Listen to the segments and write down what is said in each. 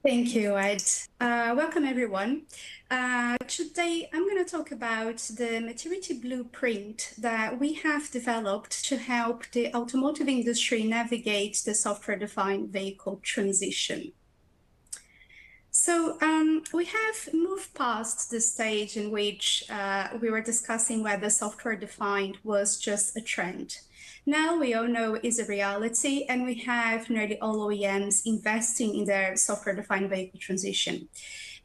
Thank you, Ed. Welcome, everyone. Today, I'm going to talk about the maturity blueprint that we have developed to help the automotive industry navigate the software-defined vehicle transition. So we have moved past the stage in which we were discussing whether software-defined was just a trend. Now we all know is a reality, and we have nearly all OEMs investing in their software-defined vehicle transition.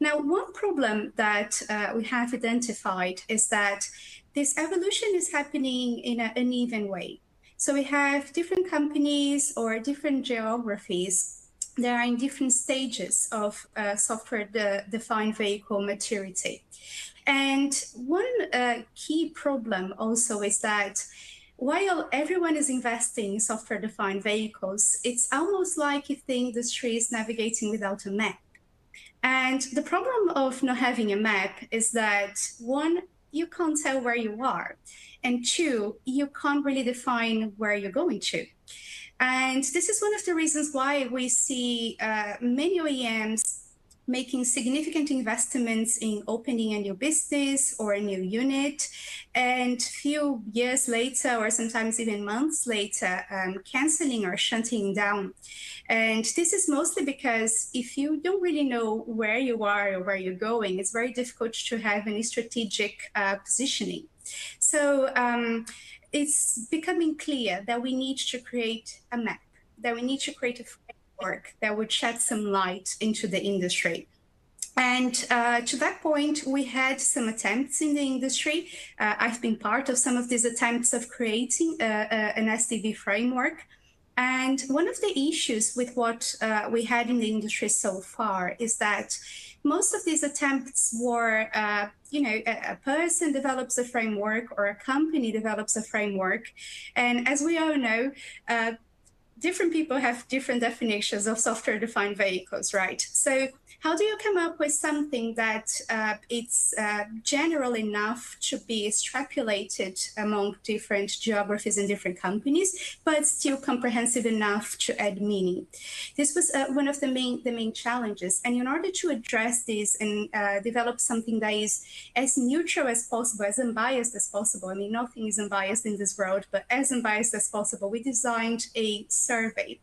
Now, one problem that we have identified is that this evolution is happening in an uneven way. So we have different companies or different geographies that are in different stages of software-defined vehicle maturity. And one key problem also is that while everyone is investing in software-defined vehicles, it's almost like if the industry is navigating without a map. And the problem of not having a map is that, one, you can't tell where you are, and two, you can't really define where you're going to. And this is one of the reasons why we see many OEMs making significant investments in opening a new business or a new unit, and few years later, or sometimes even months later, canceling or shutting down. And this is mostly because if you don't really know where you are or where you're going, it's very difficult to have any strategic positioning. So it's becoming clear that we need to create a map, that we need to create a framework that would shed some light into the industry. And to that point, we had some attempts in the industry. I've been part of some of these attempts of creating an SDV framework. And one of the issues with what we had in the industry so far is that most of these attempts were, a person develops a framework or a company develops a framework. And as we all know, different people have different definitions of software-defined vehicles, right? So how do you come up with something that it's general enough to be extrapolated among different geographies and different companies, but still comprehensive enough to add meaning? This was one of the main challenges. And in order to address this and develop something that is as neutral as possible, as unbiased as possible, I mean, nothing is unbiased in this world, but as unbiased as possible, we designed a survey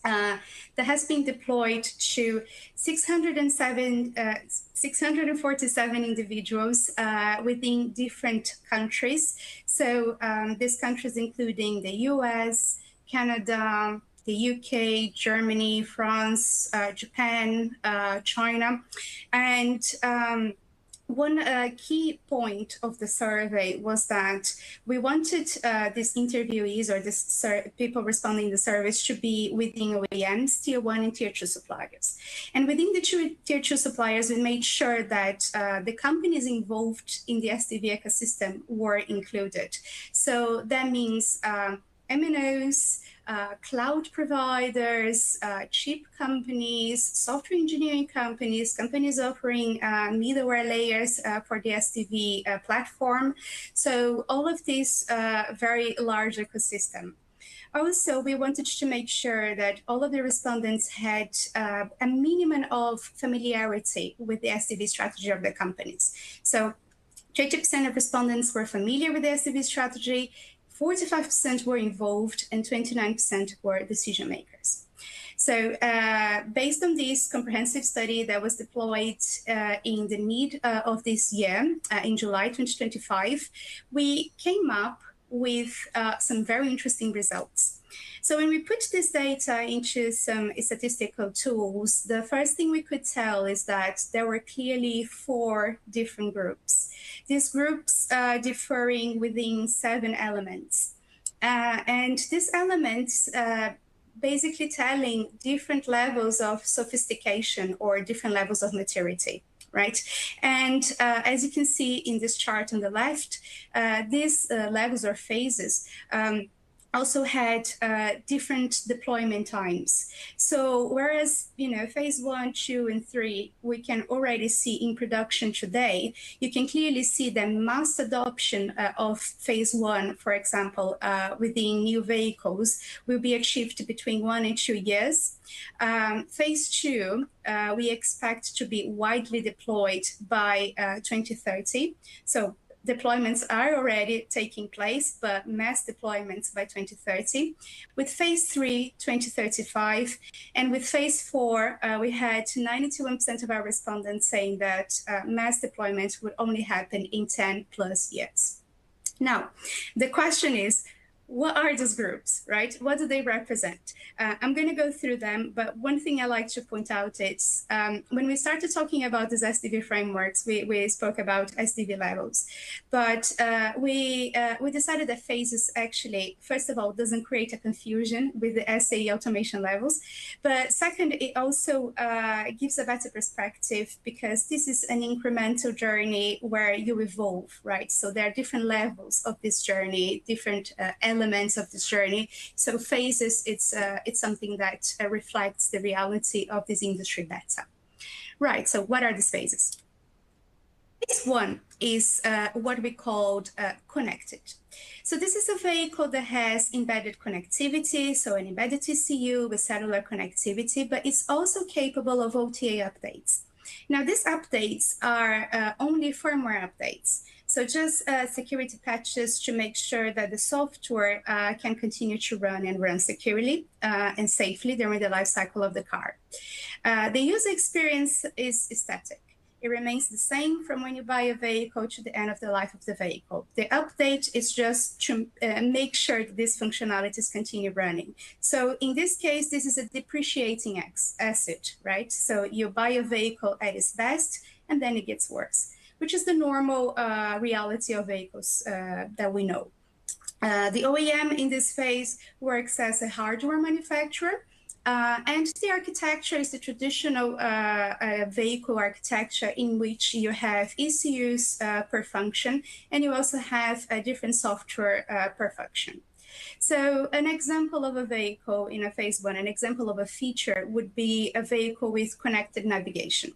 that has been deployed to 647 individuals within different countries. So these countries including the US, Canada, the UK, Germany, France, Japan, China. And one key point of the survey was that we wanted these interviewees or these people responding to the surveys to be within OEMs, Tier 1 and Tier 2 suppliers. And within the Tier 2 suppliers, we made sure that the companies involved in the SDV ecosystem were included. So that means MNOs, cloud providers, chip companies, software engineering companies, companies offering middleware layers for the SDV platform. So all of this very large ecosystem. Also, we wanted to make sure that all of the respondents had a minimum of familiarity with the SDV strategy of the companies. So 30% of respondents were familiar with the SDV strategy, 45% were involved, and 29% were decision makers. So based on this comprehensive study that was deployed in the mid of this year, in July 2025, we came up with some very interesting results. So when we put this data into some statistical tools, the first thing we could tell is that there were clearly 4 different groups. These groups differing within 7 elements. And these elements basically telling different levels of sophistication or different levels of maturity, right? And as you can see in this chart on the left, these levels or phases also had different deployment times. So whereas, phase 1, 2, and 3, we can already see in production today, you can clearly see the mass adoption of phase 1, for example, within new vehicles will be achieved between 1 and 2 years. Phase 2, we expect to be widely deployed by 2030. So deployments are already taking place, but mass deployments by 2030. With phase 3, 2035. And with phase 4, we had 91% of our respondents saying that mass deployment would only happen in 10 plus years. Now, the question is, what are those groups, right? What do they represent? I'm going to go through them, but one thing I like to point out is when we started talking about these SDV frameworks, we spoke about SDV levels, but we decided that phases actually, first of all, doesn't create a confusion with the SAE automation levels, but second, it also gives a better perspective because this is an incremental journey where you evolve, right? So there are different levels of this journey, different elements of this journey. So phases, it's something that reflects the reality of this industry better. Right, so what are these phases? Phase 1 is what we called connected. So this is a vehicle that has embedded connectivity, so an embedded TCU with cellular connectivity, but it's also capable of OTA updates. Now, these updates are only firmware updates. So just security patches to make sure that the software can continue to run and run securely and safely during the life cycle of the car. The user experience is static. It remains the same from when you buy a vehicle to the end of the life of the vehicle. The update is just to make sure that these functionalities continue running. So in this case, this is a depreciating asset, right? So you buy a vehicle at its best, and then it gets worse, which is the normal reality of vehicles that we know. The OEM in this phase works as a hardware manufacturer, and the architecture is the traditional vehicle architecture in which you have ECUs per function, and you also have a different software per function. So an example of a vehicle in a phase 1, an example of a feature would be a vehicle with connected navigation.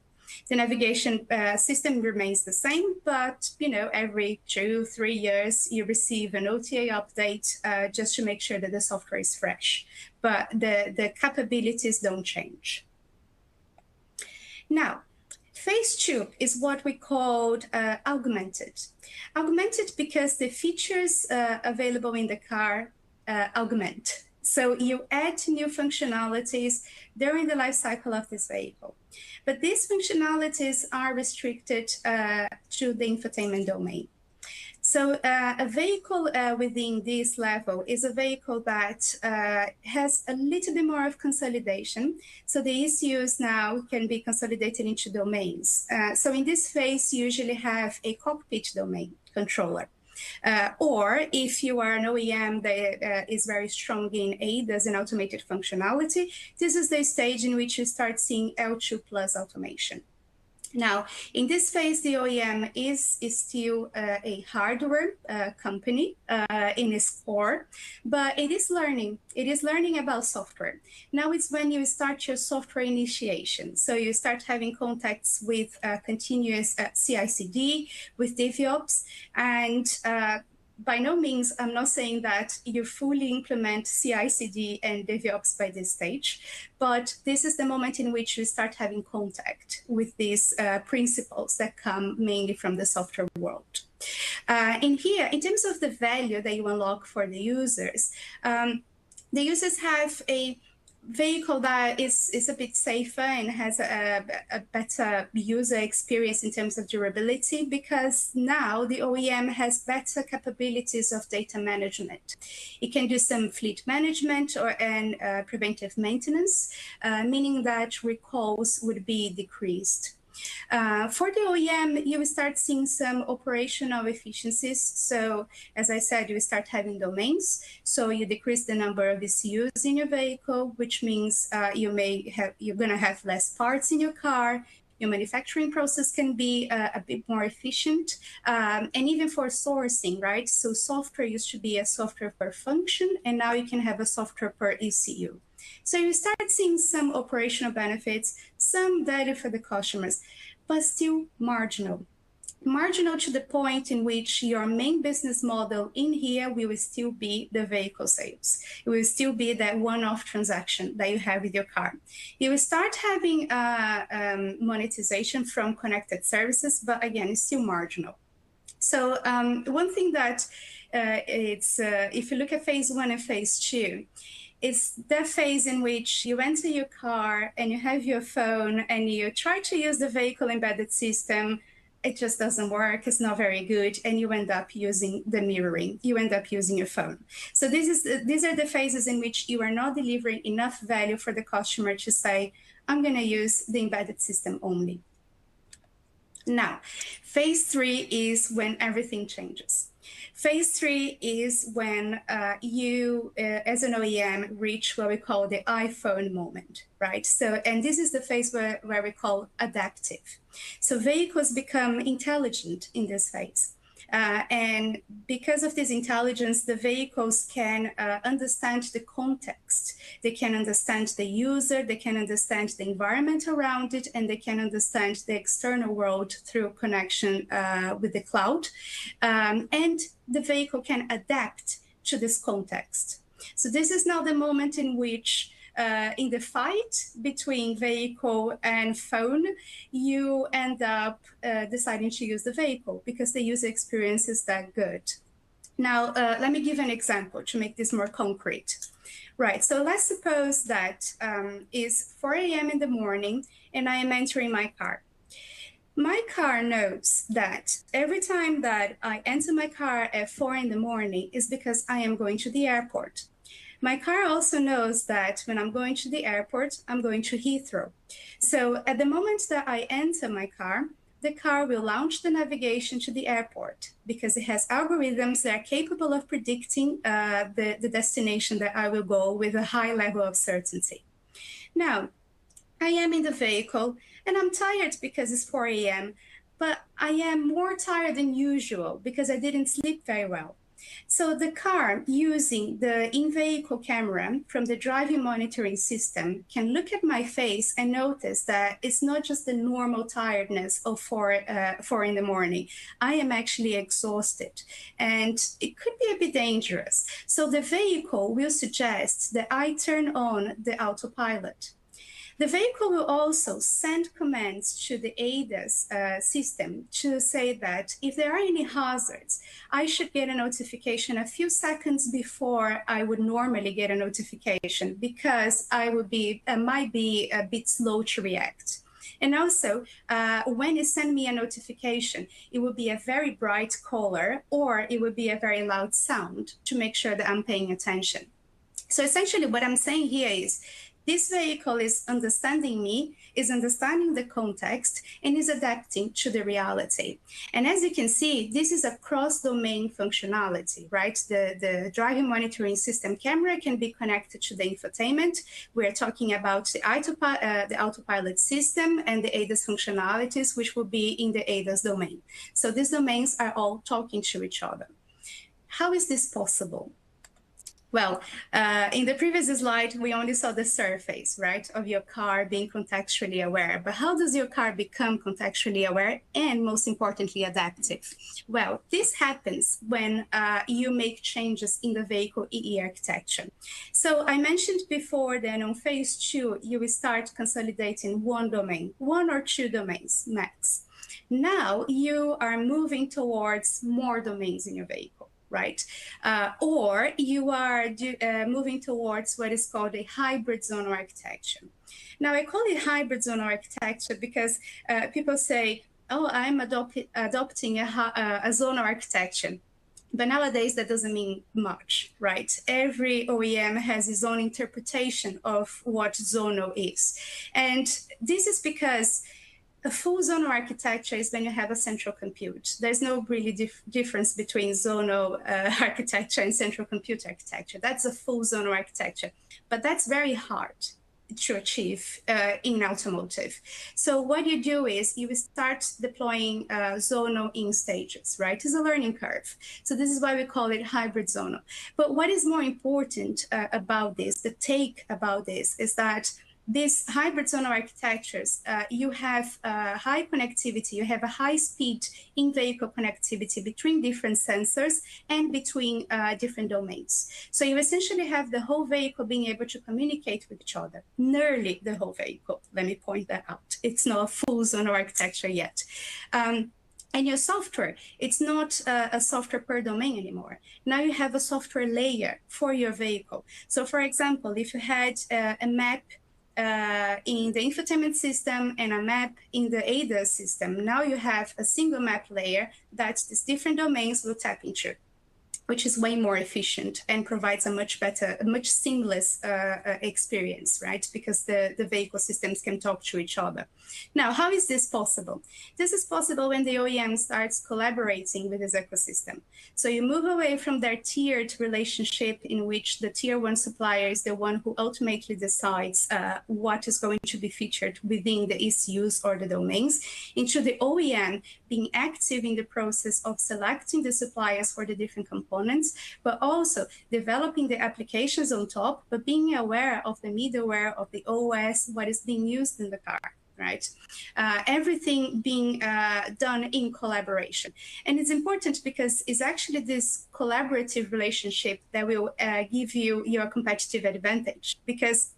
The navigation system remains the same, but every 2-3 years you receive an OTA update just to make sure that the software is fresh, but the capabilities don't change. Now, phase 2 is what we called augmented. Augmented because the features available in the car augment. So you add new functionalities during the life cycle of this vehicle. But these functionalities are restricted to the infotainment domain. So a vehicle within this level is a vehicle that has a little bit more of consolidation. So the ECUs now can be consolidated into domains. So in this phase, you usually have a cockpit domain controller. Or if you are an OEM that is very strong in ADAS and automated functionality, this is the stage in which you start seeing L2 plus automation. Now, in this phase, the OEM is still a hardware company in its core, but it is learning. It is learning about software. Now it's when you start your software initiation. So you start having contacts with continuous CI/CD, with DevOps, and by no means, I'm not saying that you fully implement CI/CD and DevOps by this stage, but this is the moment in which you start having contact with these principles that come mainly from the software world. In here, in terms of the value that you unlock for the users have a vehicle that is a bit safer and has a better user experience in terms of durability, because now the OEM has better capabilities of data management. It can do some fleet management and preventive maintenance, meaning that recalls would be decreased. For the OEM, you will start seeing some operational efficiencies. So as I said, you start having domains. So you decrease the number of ECUs in your vehicle, which means you're going to have less parts in your car. Your manufacturing process can be a bit more efficient, and even for sourcing, right? So software used to be a software per function, and now you can have a software per ECU. So you start seeing some operational benefits, some value for the customers, but still marginal. Marginal to the point in which your main business model in here will still be the vehicle sales. It will still be that one-off transaction that you have with your car. You will start having monetization from connected services, but again, it's still marginal. So one thing that if you look at phase one and phase two, it's the phase in which you enter your car and you have your phone and you try to use the vehicle embedded system. It just doesn't work. It's not very good. And you end up using the mirroring. You end up using your phone. So these are the phases in which you are not delivering enough value for the customer to say, I'm going to use the embedded system only. Now, phase three is when everything changes. Phase three is when you, as an OEM, reach what we call the iPhone moment, right? So, and this is the phase where we call adaptive. So vehicles become intelligent in this phase. And because of this intelligence, the vehicles can understand the context. They can understand the user, they can understand the environment around it, and they can understand the external world through connection with the cloud. And the vehicle can adapt to this context. So this is now the moment in which in the fight between vehicle and phone, you end up deciding to use the vehicle because the user experience is that good. Now, let me give an example to make this more concrete. Right, so let's suppose that it's 4 a.m. in the morning and I am entering my car. My car knows that every time that I enter my car at 4 in the morning is because I am going to the airport. My car also knows that when I'm going to the airport, I'm going to Heathrow. So at the moment that I enter my car, the car will launch the navigation to the airport because it has algorithms that are capable of predicting the destination that I will go with a high level of certainty. Now, I am in the vehicle and I'm tired because it's 4 a.m., but I am more tired than usual because I didn't sleep very well. So the car, using the in-vehicle camera from the driving monitoring system, can look at my face and notice that it's not just the normal tiredness of 4 in the morning. I am actually exhausted, and it could be a bit dangerous. So the vehicle will suggest that I turn on the autopilot. The vehicle will also send commands to the ADAS system to say that if there are any hazards, I should get a notification a few seconds before I would normally get a notification because I might be a bit slow to react. And also, when it sends me a notification, it will be a very bright color or it will be a very loud sound to make sure that I'm paying attention. So essentially what I'm saying here is, this vehicle is understanding me, is understanding the context, and is adapting to the reality. And as you can see, this is a cross-domain functionality, right? The driving monitoring system camera can be connected to the infotainment. We're talking about the autopilot system and the ADAS functionalities, which will be in the ADAS domain. So these domains are all talking to each other. How is this possible? Well, in the previous slide, we only saw the surface, right, of your car being contextually aware. But how does your car become contextually aware and, most importantly, adaptive? Well, this happens when you make changes in the vehicle EE architecture. So I mentioned before that on phase 2, you will start consolidating one domain, one or two domains max. Now you are moving towards more domains in your vehicle. Right? Or you are moving towards what is called a hybrid zonal architecture. Now, I call it hybrid zonal architecture because people say, oh, I'm adopting a zonal architecture. But nowadays, that doesn't mean much, right? Every OEM has its own interpretation of what zonal is. And this is because a full zonal architecture is when you have a central compute. There's no really difference between zonal architecture and central compute architecture. That's a full zonal architecture, but that's very hard. to achieve in automotive. So what you do is you start deploying zonal in stages, right? It's a learning curve. So this is why we call it hybrid zonal. But what is more important about this, the take about this, is that these hybrid zonal architectures, you have high connectivity, you have a high speed in-vehicle connectivity between different sensors and between different domains. So you essentially have the whole vehicle being able to communicate with each other, nearly the whole vehicle. Let me point that out. It's not a full zonal architecture yet. And your software, it's not a software per domain anymore. Now you have a software layer for your vehicle. So for example, if you had a map in the infotainment system and a map in the ADAS system, now you have a single map layer that these different domains will tap into, which is way more efficient and provides a much better, a much seamless experience, right? Because the vehicle systems can talk to each other. Now, how is this possible? This is possible when the OEM starts collaborating with this ecosystem. So you move away from their tiered relationship in which the tier one supplier is the one who ultimately decides what is going to be featured within the ECUs or the domains, into the OEM being active in the process of selecting the suppliers for the different components, but also developing the applications on top, but being aware of the middleware of the OS, what is being used in the car, right? Everything being done in collaboration. And it's important because it's actually this collaborative relationship that will give you your competitive advantage, because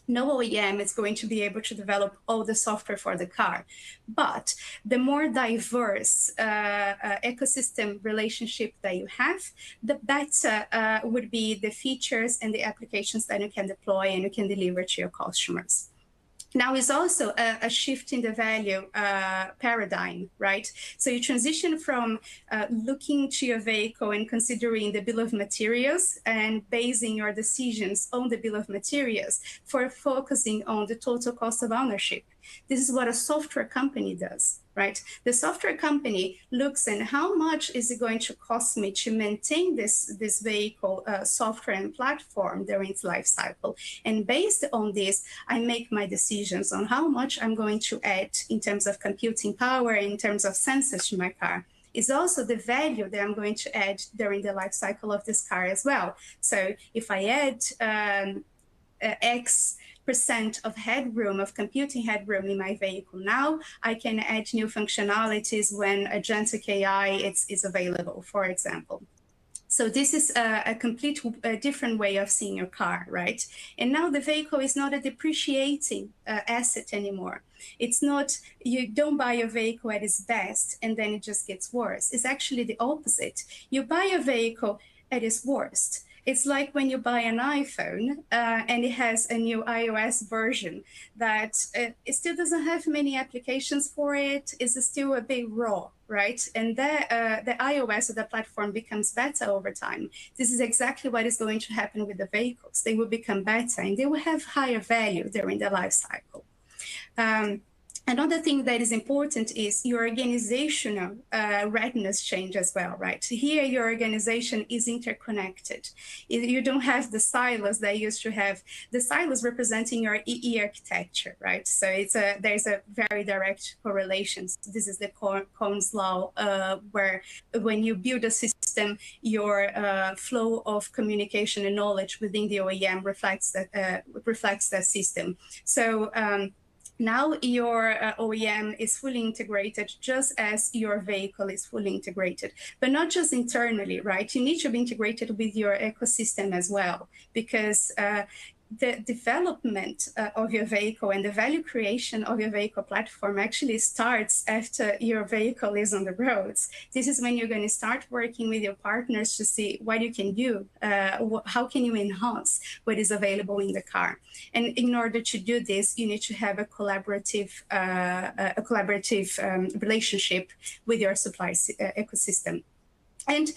no OEM is going to be able to develop all the software for the car. But the more diverse ecosystem relationship that you have, the better would be the features and the applications that you can deploy and you can deliver to your customers. Now is also a shift in the value paradigm, right? So you transition from looking to your vehicle and considering the bill of materials and basing your decisions on the bill of materials for focusing on the total cost of ownership. This is what a software company does, right? The software company looks at how much is it going to cost me to maintain this vehicle software and platform during its life cycle. And based on this, I make my decisions on how much I'm going to add in terms of computing power, in terms of sensors to my car. Is also the value that I'm going to add during the life cycle of this car as well. So if I add X% of headroom, of computing headroom in my vehicle now, I can add new functionalities when Agentic AI is available, for example. So this is a complete different way of seeing your car, right? And now the vehicle is not a depreciating asset anymore. It's not, you don't buy a vehicle at its best and then it just gets worse. It's actually the opposite. You buy a vehicle at its worst. It's like when you buy an iPhone and it has a new iOS version that it still doesn't have many applications for it. It's still a bit raw, right? And the iOS of the platform becomes better over time. This is exactly what is going to happen with the vehicles. They will become better and they will have higher value during the life cycle. Another thing that is important is your organizational readiness change as well, right? Here, your organization is interconnected. You don't have the silos that you used to have, the silos representing your EE architecture, right? So there's a very direct correlation. This is the Cohn's law, where when you build a system, your flow of communication and knowledge within the OEM reflects that system. So now your OEM is fully integrated, just as your vehicle is fully integrated, but not just internally, right? You need to be integrated with your ecosystem as well, because the development of your vehicle and the value creation of your vehicle platform actually starts after your vehicle is on the roads. This is when you're going to start working with your partners to see what you can do, how can you enhance what is available in the car. And in order to do this, you need to have a collaborative relationship with your supply ecosystem. And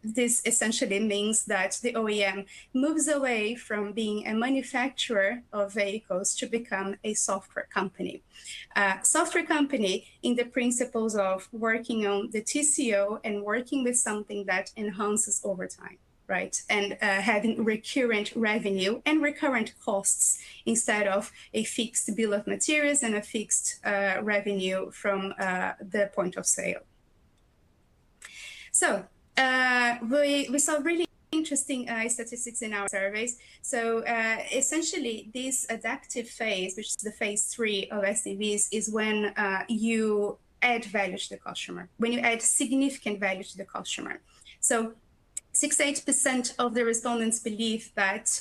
this essentially means that the OEM moves away from being a manufacturer of vehicles to become a software company. Software company in the principles of working on the TCO and working with something that enhances over time. right? And having recurrent revenue and recurrent costs instead of a fixed bill of materials and a fixed revenue from the point of sale. So we saw really interesting statistics in our surveys. So essentially, this adaptive phase, which is the phase 3 of SDVs, is when you add value to the customer, when you add significant value to the customer. So 68% of the respondents believe that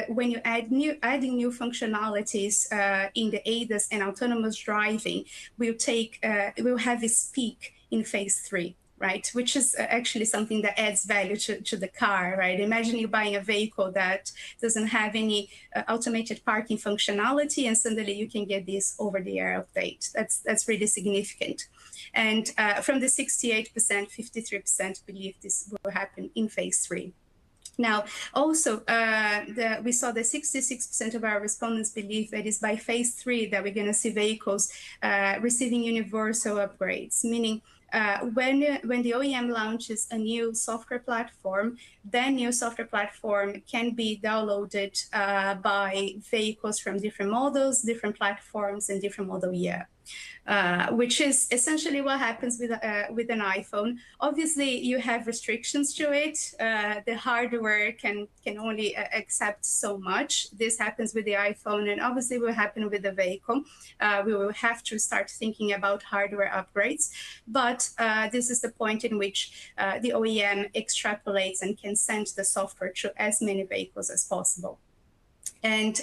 when you adding new functionalities in the ADAS and autonomous driving, will have its peak in phase 3. Right, which is actually something that adds value to the car, right? Imagine you buying a vehicle that doesn't have any automated parking functionality, and suddenly you can get this over-the-air update. That's really significant. And from the 68%, 53% believe this will happen in phase 3. Now, also, we saw that 66% of our respondents believe that it's by phase 3 that we're going to see vehicles receiving universal upgrades, meaning when the OEM launches a new software platform, that new software platform can be downloaded by vehicles from different models, different platforms, and different model year. Which is essentially what happens with an iPhone. Obviously, you have restrictions to it. The hardware can only accept so much. This happens with the iPhone, and obviously will happen with the vehicle. We will have to start thinking about hardware upgrades. But this is the point in which the OEM extrapolates and can send the software to as many vehicles as possible. And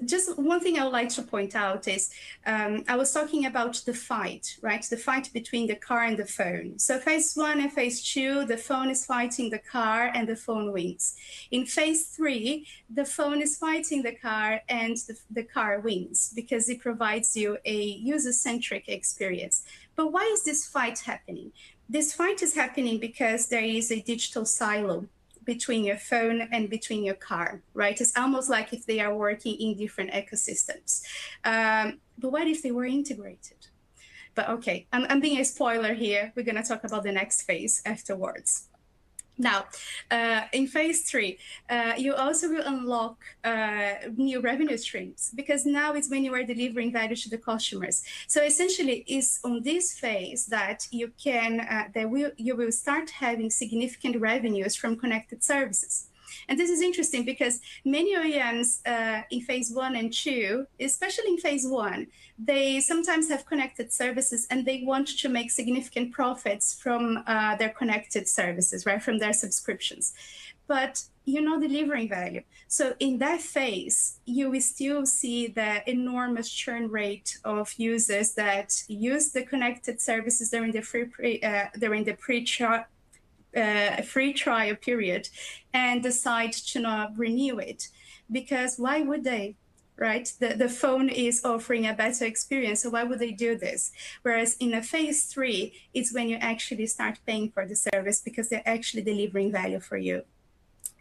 just one thing I would like to point out is I was talking about the fight, right? The fight between the car and the phone. So phase 1 and phase 2, the phone is fighting the car and the phone wins. In phase 3, the phone is fighting the car and the car wins because it provides you a user-centric experience. But why is this fight happening? This fight is happening because there is a digital silo between your phone and between your car, right? It's almost like if they are working in different ecosystems. But what if they were integrated? But okay, I'm being a spoiler here. We're gonna talk about the next phase afterwards. Now, in phase 3, you also will unlock new revenue streams because now it's when you are delivering value to the customers. So essentially, it's on this phase that you will start having significant revenues from connected services. And this is interesting because many OEMs in phase 1 and 2, especially in phase 1, they sometimes have connected services and they want to make significant profits from their connected services, right, from their subscriptions. But you're not delivering value. So in that phase, you will still see the enormous churn rate of users that use the connected services during the free trial period and decide to not renew it. Because why would they? Right? The phone is offering a better experience, so why would they do this? Whereas in a phase 3, it's when you actually start paying for the service because they're actually delivering value for you.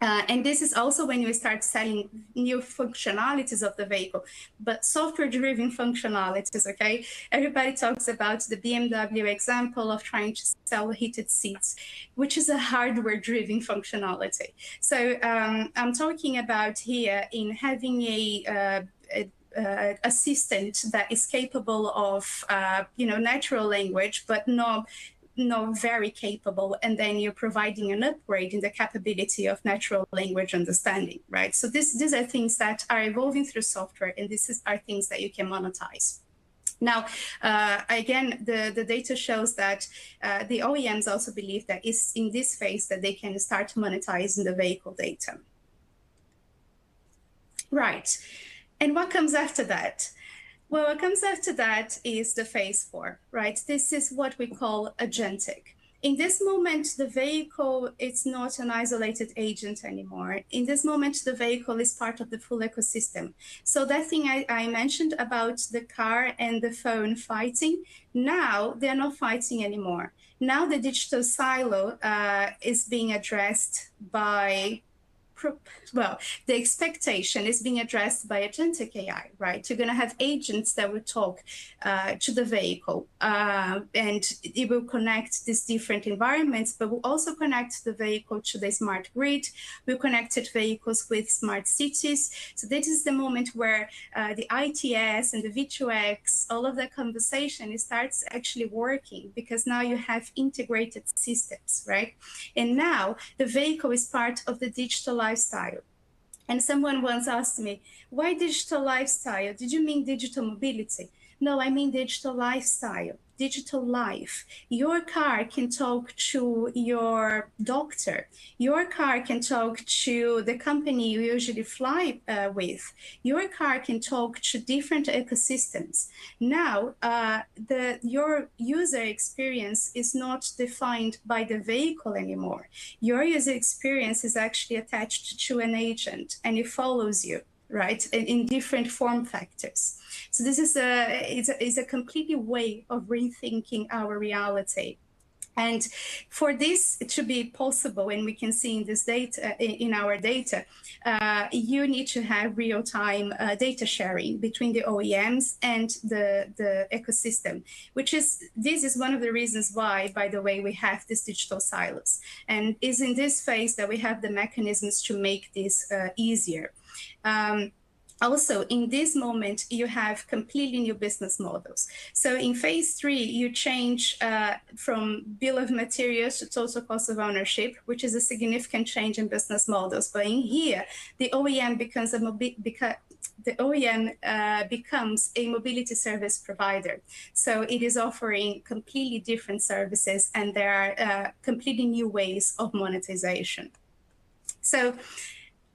And this is also when you start selling new functionalities of the vehicle, but software-driven functionalities, okay? Everybody talks about the BMW example of trying to sell heated seats, which is a hardware-driven functionality. So I'm talking about here in having a assistant that is capable of, natural language, but not very capable, and then you're providing an upgrade in the capability of natural language understanding, right? So these are things that are evolving through software, and are things that you can monetize. Now, again, the data shows that the OEMs also believe that it's in this phase that they can start monetizing the vehicle data. Right, and what comes after that? Well, what comes after that is the phase 4, right? This is what we call agentic. In this moment, the vehicle, it's not an isolated agent anymore. In this moment, the vehicle is part of the full ecosystem. So that thing I mentioned about the car and the phone fighting, now they're not fighting anymore. Now the digital silo is being addressed by well, the expectation is being addressed by agentic AI, right? You're going to have agents that will talk to the vehicle, and it will connect these different environments, but will also connect the vehicle to the smart grid. We'll connect vehicles with smart cities. So this is the moment where the ITS and the V2X, all of that conversation, it starts actually working, because now you have integrated systems, right? And now the vehicle is part of the digital lifestyle. And someone once asked me, why digital lifestyle? Did you mean digital mobility? No, I mean digital lifestyle, digital life. Your car can talk to your doctor. Your car can talk to the company you usually fly with. Your car can talk to different ecosystems. Now, your user experience is not defined by the vehicle anymore. Your user experience is actually attached to an agent, and it follows you, right, in different form factors. So this is a completely way of rethinking our reality. And for this to be possible, and we can see in this data, in our data, you need to have real-time data sharing between the OEMs and the ecosystem, this is one of the reasons why, by the way, we have this digital silos. And is in this phase that we have the mechanisms to make this easier. Also, in this moment, you have completely new business models. So in phase 3, you change from bill of materials to total cost of ownership, which is a significant change in business models. But in here, the OEM becomes becomes a mobility service provider. So it is offering completely different services, and there are completely new ways of monetization. So,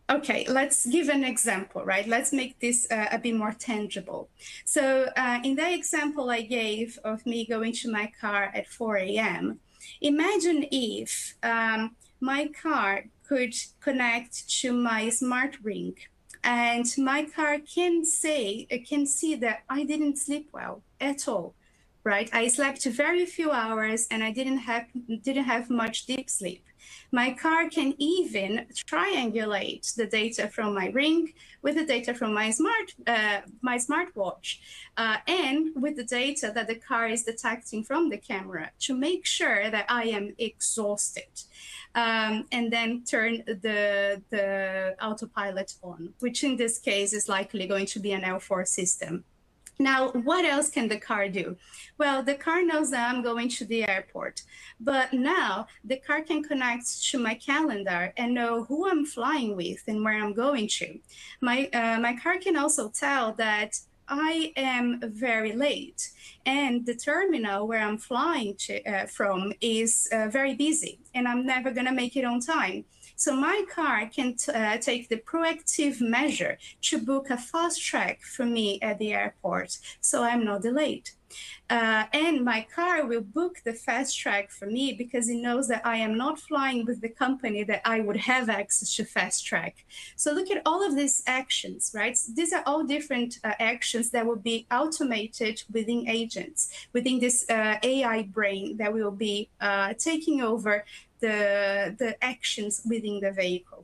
okay, let's give an example, right? Let's make this a bit more tangible. So in that example I gave of me going to my car at 4 a.m., imagine if my car could connect to my smart ring, and my car can see that I didn't sleep well at all, right? I slept very few hours, and I didn't have much deep sleep. My car can even triangulate the data from my ring with the data from my smartwatch, and with the data that the car is detecting from the camera, to make sure that I am exhausted, and then turn the autopilot on, which in this case is likely going to be an L4 system. Now, what else can the car do? Well, the car knows that I'm going to the airport, but now the car can connect to my calendar and know who I'm flying with and where I'm going to. My car can also tell that I am very late, and the terminal where I'm flying from is very busy, and I'm never going to make it on time. So my car can take the proactive measure to book a fast track for me at the airport, so I'm not delayed. And my car will book the fast track for me because it knows that I am not flying with the company that I would have access to fast track. So look at all of these actions, right? These are all different actions that will be automated within agents, within this AI brain that will be taking over the actions within the vehicle.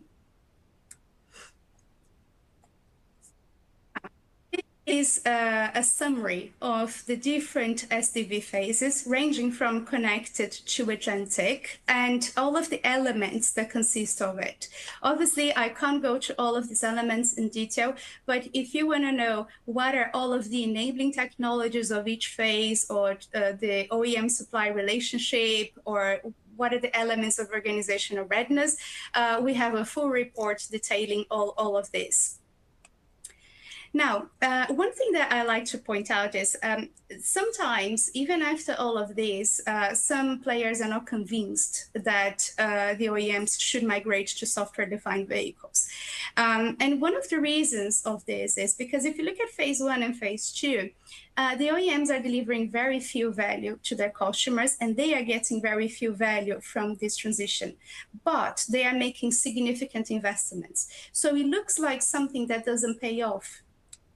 Is a summary of the different SDV phases, ranging from connected to agentic, and all of the elements that consist of it. Obviously, I can't go to all of these elements in detail, but if you want to know what are all of the enabling technologies of each phase, or the OEM-supplier relationship, or what are the elements of organizational readiness, we have a full report detailing all of this. Now, one thing that I like to point out is sometimes, even after all of this, some players are not convinced that the OEMs should migrate to software-defined vehicles. And one of the reasons of this is because if you look at phase 1 and phase 2, the OEMs are delivering very few value to their customers, and they are getting very few value from this transition. But they are making significant investments. So it looks like something that doesn't pay off.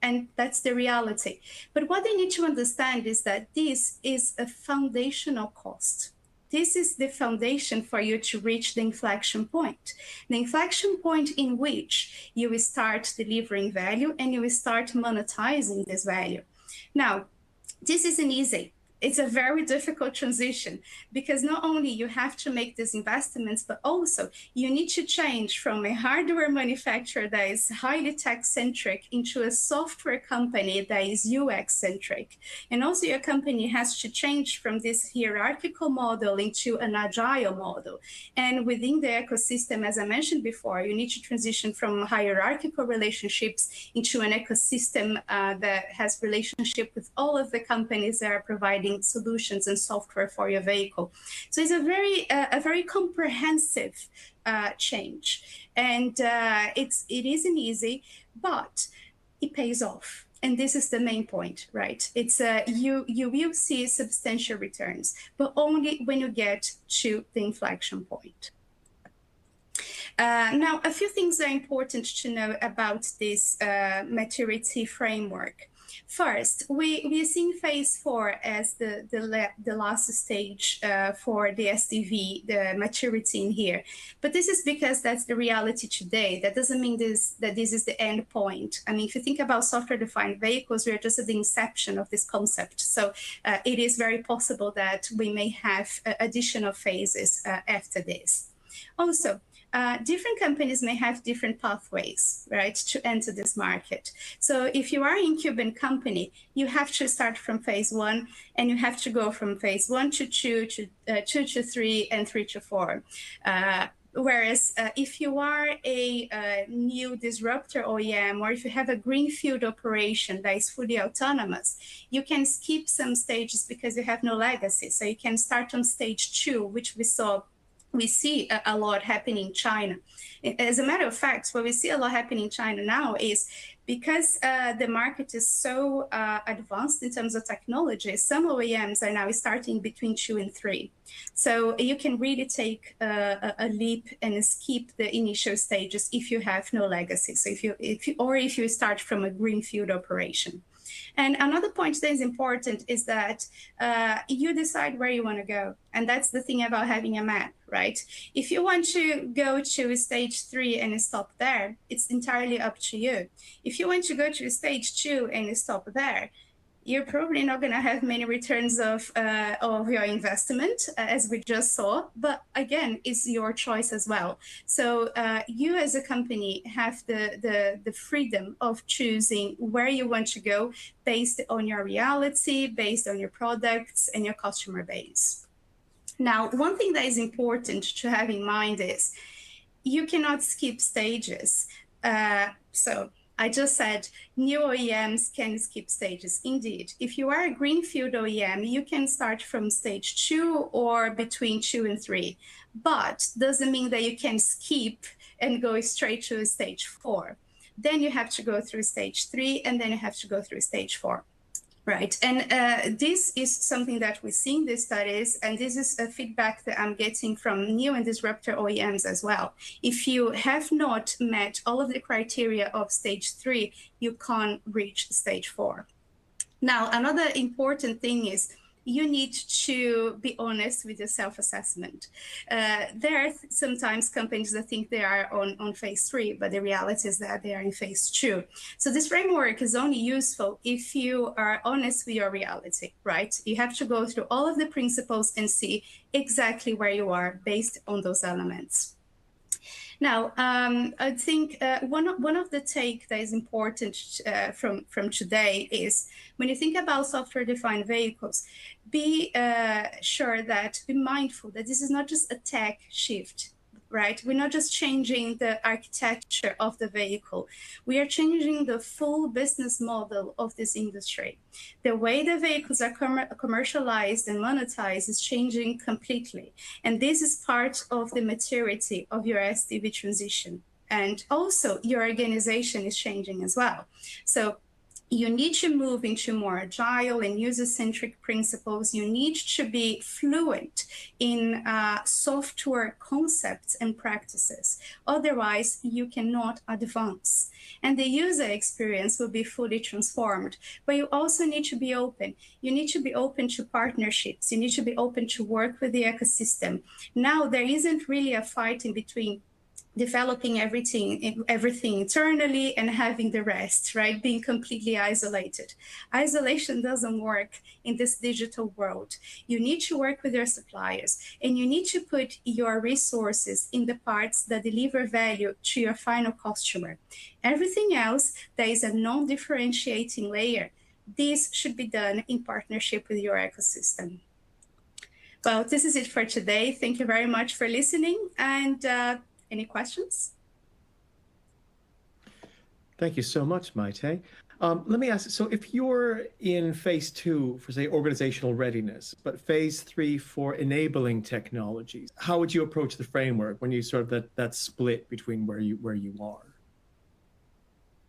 And that's the reality. But what they need to understand is that this is a foundational cost. this is the foundation for you to reach the inflection point. The inflection point in which you will start delivering value and you will start monetizing this value. Now, this isn't easy. It's a very difficult transition because not only you have to make these investments, but also you need to change from a hardware manufacturer that is highly tech-centric into a software company that is UX-centric. And also your company has to change from this hierarchical model into an agile model. And within the ecosystem, as I mentioned before, you need to transition from hierarchical relationships into an ecosystem that has relationship with all of the companies that are providing solutions and software for your vehicle. So it's a very comprehensive change, and it isn't easy, but it pays off. And this is the main point, right? It's you will see substantial returns, but only when you get to the inflection point. Now, a few things are important to know about this maturity framework. First, we are seeing phase 4 as the last stage for the SDV, the maturity in here. But this is because that's the reality today. That doesn't mean that this is the end point. I mean, if you think about software-defined vehicles, we're just at the inception of this concept. So it is very possible that we may have additional phases after this. Also, different companies may have different pathways, right, to enter this market. So if you are an incumbent company, you have to start from phase 1, and you have to go from phase 1 to 2 to 2 to 3 and 3 to 4. Whereas if you are a new disruptor OEM, or if you have a greenfield operation that is fully autonomous, you can skip some stages because you have no legacy. So you can start on stage 2, which we see a lot happening in China. As a matter of fact, what we see a lot happening in China now is because the market is so advanced in terms of technology, some OEMs are now starting between 2 and 3. So you can really take a leap and skip the initial stages if you have no legacy. So if you start from a greenfield operation. And another point that is important is that you decide where you want to go. And that's the thing about having a map, right? If you want to go to stage 3 and stop there, it's entirely up to you. If you want to go to stage 2 and stop there, you're probably not going to have many returns of your investment, as we just saw. But again, it's your choice as well. So you as a company have the freedom of choosing where you want to go based on your reality, based on your products and your customer base. Now, one thing that is important to have in mind is you cannot skip stages. So I just said new OEMs can skip stages. Indeed, if you are a greenfield OEM, you can start from stage 2 or between 2 and 3, but doesn't mean that you can skip and go straight to stage 4. Then you have to go through stage 3, and then you have to go through stage 4. Right, and this is something that we see in the studies, and this is a feedback that I'm getting from new and disruptor OEMs as well. If you have not met all of the criteria of stage 3, you can't reach stage 4. Now, another important thing is you need to be honest with your self-assessment. There are sometimes companies that think they are on phase 3, but the reality is that they are in phase 2. So this framework is only useful if you are honest with your reality, right? You have to go through all of the principles and see exactly where you are based on those elements. Now, I think one of the take that is important from today is when you think about software-defined vehicles, be mindful that this is not just a tech shift, right? We're not just changing the architecture of the vehicle. We are changing the full business model of this industry. The way the vehicles are commercialized and monetized is changing completely. And this is part of the maturity of your SDV transition. And also your organization is changing as well. So You need to move into more agile and user-centric principles. You need to be fluent in software concepts and practices. Otherwise, you cannot advance. And the user experience will be fully transformed. But you also need to be open. You need to be open to partnerships. You need to be open to work with the ecosystem. Now, there isn't really a fight in between developing everything internally and having the rest, right? Being completely isolated. Isolation doesn't work in this digital world. You need to work with your suppliers, and you need to put your resources in the parts that deliver value to your final customer. Everything else, there is a non-differentiating layer. This should be done in partnership with your ecosystem. Well, this is it for today. Thank you very much for listening. And any questions? Thank you so much, Maite. Let me ask, so if you're in phase 2 for, say, organizational readiness, but phase 3 for enabling technologies, how would you approach the framework when you sort of that split between where you are?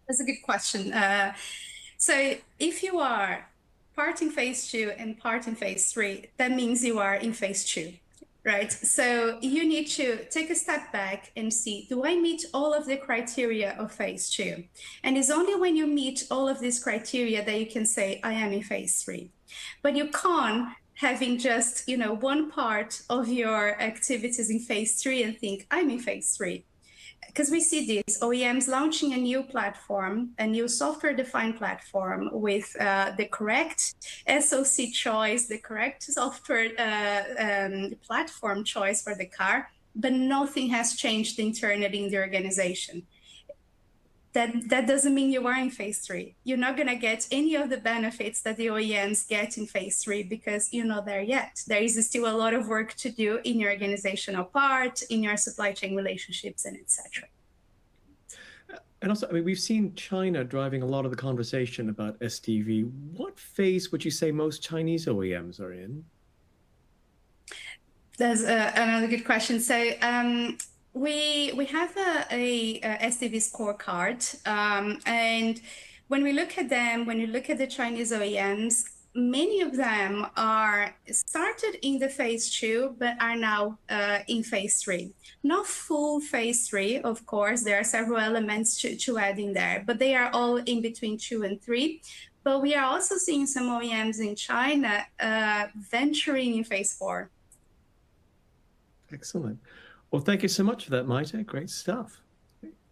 That's a good question. So if you are part in phase 2 and part in phase 3, that means you are in phase 2. Right. So you need to take a step back and see, do I meet all of the criteria of phase 2? And it's only when you meet all of these criteria that you can say, I am in phase 3. But you can't having just, one part of your activities in phase 3 and think, I'm in phase 3. Because we see these OEMs launching a new platform, a new software-defined platform with the correct SoC choice, the correct software platform choice for the car, but nothing has changed internally in the organization. That doesn't mean you are in phase 3. You're not going to get any of the benefits that the OEMs get in phase 3 because you're not there yet. There is still a lot of work to do in your organizational part, in your supply chain relationships, and etc. And also, I mean, we've seen China driving a lot of the conversation about SDV. What phase would you say most Chinese OEMs are in? That's another good question. So we have a SDV scorecard, and when we look at them, when you look at the Chinese OEMs, many of them are started in the phase 2, but are now in phase 3. Not full phase 3, of course. There are several elements to add in there, but they are all in between 2 and 3. But we are also seeing some OEMs in China venturing in phase 4. Excellent. Well, thank you so much for that, Maite. Great stuff.